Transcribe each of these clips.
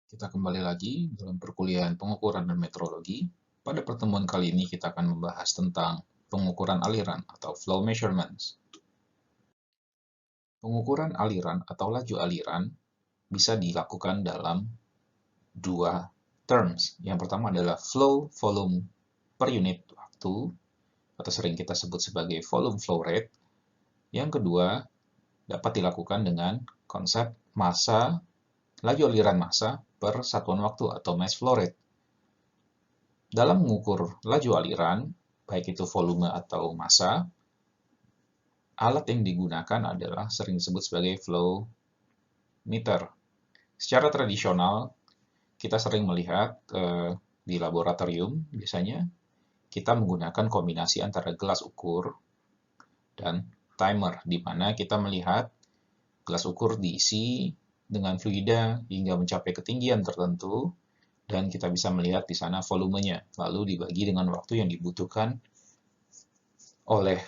Kita kembali lagi dalam perkuliahan pengukuran dan metrologi. Pada pertemuan kali ini kita akan membahas tentang pengukuran aliran atau flow measurements. Pengukuran aliran atau laju aliran bisa dilakukan dalam dua terms. Yang pertama adalah flow volume per unit waktu, atau sering kita sebut sebagai volume flow rate. Yang kedua, dapat dilakukan dengan konsep massa, laju aliran massa per satuan waktu atau mass flow rate. Dalam mengukur laju aliran, baik itu volume atau massa, alat yang digunakan adalah sering disebut sebagai flow meter. Secara tradisional, kita sering melihat di laboratorium, biasanya kita menggunakan kombinasi antara gelas ukur dan timer, di mana kita melihat gelas ukur diisi dengan fluida hingga mencapai ketinggian tertentu, dan kita bisa melihat di sana volumenya, lalu dibagi dengan waktu yang dibutuhkan oleh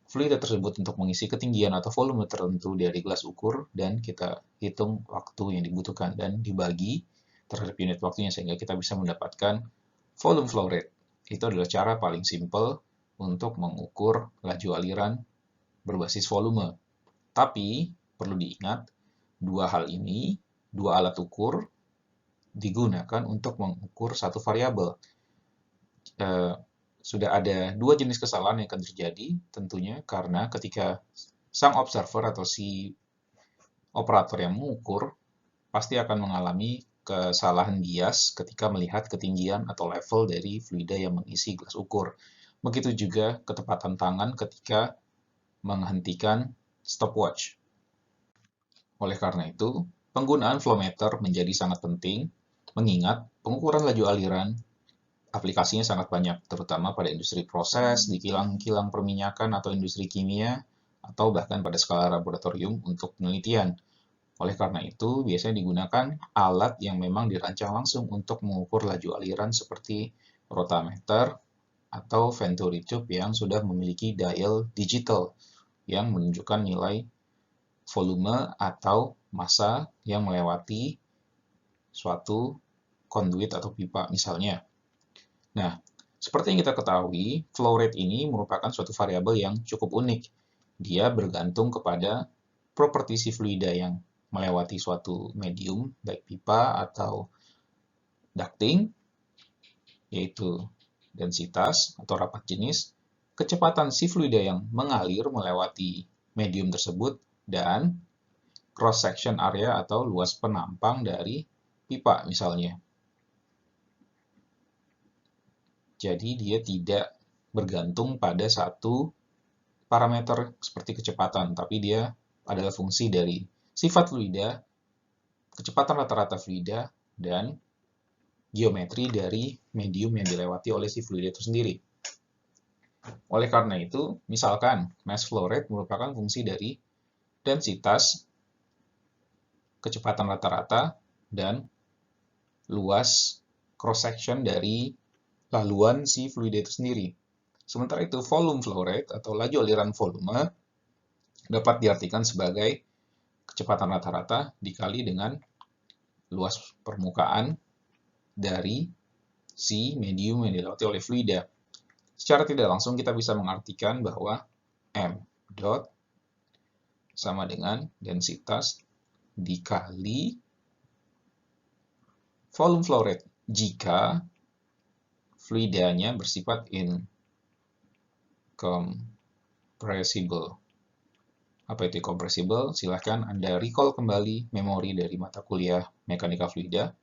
fluida tersebut untuk mengisi ketinggian atau volume tertentu dari gelas ukur, dan kita hitung waktu yang dibutuhkan dan dibagi terhadap unit waktunya sehingga kita bisa mendapatkan volume flow rate. Itu adalah cara paling simple untuk mengukur laju aliran berbasis volume. Tapi perlu diingat, dua hal ini, dua alat ukur digunakan untuk mengukur satu variabel. Sudah ada dua jenis kesalahan yang akan terjadi tentunya karena ketika sang observer atau si operator yang mengukur pasti akan mengalami kesalahan bias ketika melihat ketinggian atau level dari fluida yang mengisi gelas ukur. Begitu juga ketepatan tangan ketika menghentikan stopwatch. Oleh karena itu, penggunaan flowmeter menjadi sangat penting, mengingat pengukuran laju aliran aplikasinya sangat banyak, terutama pada industri proses, di kilang-kilang perminyakan atau industri kimia, atau bahkan pada skala laboratorium untuk penelitian. Oleh karena itu, biasanya digunakan alat yang memang dirancang langsung untuk mengukur laju aliran seperti rotameter atau venturi tube yang sudah memiliki dial digital yang menunjukkan nilai volume atau massa yang melewati suatu conduit atau pipa misalnya. Nah, seperti yang kita ketahui, flow rate ini merupakan suatu variabel yang cukup unik. Dia bergantung kepada properti si fluida yang melewati suatu medium, baik pipa atau ducting, yaitu densitas atau rapat jenis, kecepatan si fluida yang mengalir melewati medium tersebut, dan cross-section area atau luas penampang dari pipa misalnya. Jadi dia tidak bergantung pada satu parameter seperti kecepatan, tapi dia adalah fungsi dari sifat fluida, kecepatan rata-rata fluida, dan geometri dari medium yang dilewati oleh si fluida itu sendiri. Oleh karena itu, misalkan mass flow rate merupakan fungsi dari densitas, kecepatan rata-rata, dan luas cross-section dari laluan si fluida itu sendiri. Sementara itu, volume flow rate atau laju aliran volume dapat diartikan sebagai kecepatan rata-rata dikali dengan luas permukaan dari si medium yang dilewati oleh fluida. Secara tidak langsung kita bisa mengartikan bahwa M dot sama dengan densitas dikali volume flow rate jika fluidanya bersifat incompressible. Apa itu incompressible? Silahkan Anda recall kembali memori dari mata kuliah mekanika fluida.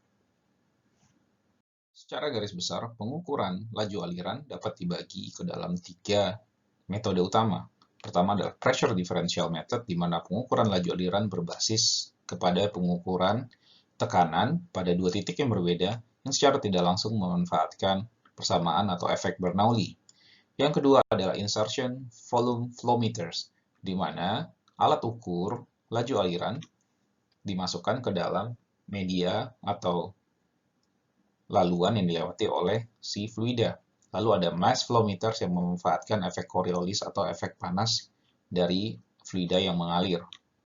Secara garis besar, pengukuran laju aliran dapat dibagi ke dalam 3 metode utama. Pertama adalah pressure differential method, di mana pengukuran laju aliran berbasis kepada pengukuran tekanan pada dua titik yang berbeda yang secara tidak langsung memanfaatkan persamaan atau efek Bernoulli. Yang kedua adalah insertion volume flow meters, di mana alat ukur laju aliran dimasukkan ke dalam media atau laluan yang dilewati oleh si fluida. Lalu ada mass flow meters yang memanfaatkan efek Coriolis atau efek panas dari fluida yang mengalir.